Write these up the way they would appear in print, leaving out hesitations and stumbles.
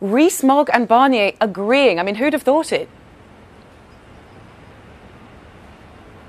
Rees-Mogg and Barnier agreeing. I mean, who'd have thought it?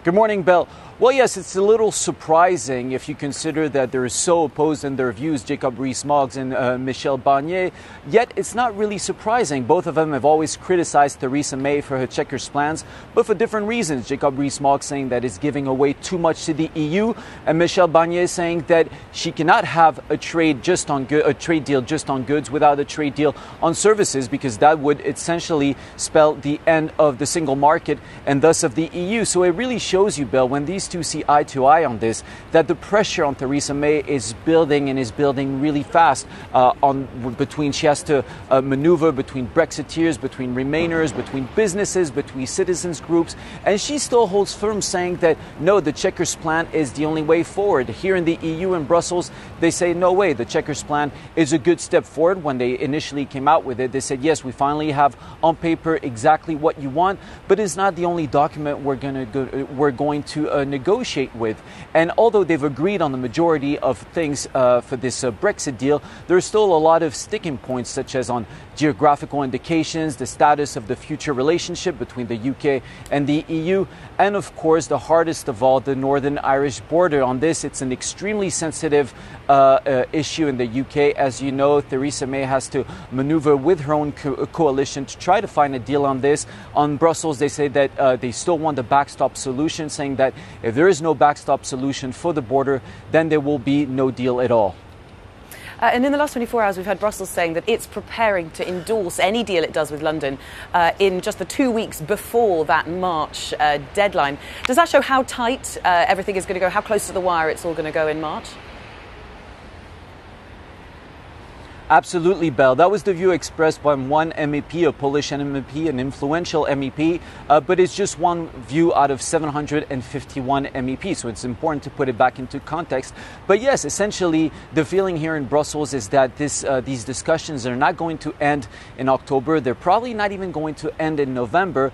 Good morning, Belle. Well, yes, it's a little surprising if you consider that they're so opposed in their views, Jacob Rees-Mogg and Michel Barnier. Yet it's not really surprising. Both of them have always criticized Theresa May for her Chequers plans, but for different reasons. Jacob Rees-Mogg saying that it's giving away too much to the EU, and Michel Barnier saying that she cannot have a trade deal just on goods without a trade deal on services, because that would essentially spell the end of the single market and thus of the EU. So it really shows you, Bill, when these two see eye to eye on this, that the pressure on Theresa May is building and is building really fast. She has to maneuver between Brexiteers, between Remainers, between businesses, between citizens groups, and she still holds firm, saying that no, the Chequers plan is the only way forward. Here in the EU in Brussels, they say no way. The Chequers plan is a good step forward. When they initially came out with it, they said yes, we finally have on paper exactly what you want, but it's not the only document we're going to negotiate with. And although they've agreed on the majority of things for this Brexit deal, there's still a lot of sticking points, such as on geographical indications, the status of the future relationship between the UK and the EU, and of course the hardest of all, the Northern Irish border. On this, it's an extremely sensitive issue in the UK. As you know, Theresa May has to maneuver with her own coalition to try to find a deal on this. On Brussels, they say that they still want the backstop solution, saying that if there is no backstop solution for the border, then there will be no deal at all. And in the last 24 hours, we've heard Brussels saying that it's preparing to endorse any deal it does with London in just the 2 weeks before that March deadline. Does that show how tight everything is going to go, how close to the wire it's all going to go in March? Absolutely, Belle. That was the view expressed by one MEP, a Polish MEP, an influential MEP, but it's just one view out of 751 MEPs, so it's important to put it back into context. But yes, essentially, the feeling here in Brussels is that these discussions are not going to end in October. They're probably not even going to end in November,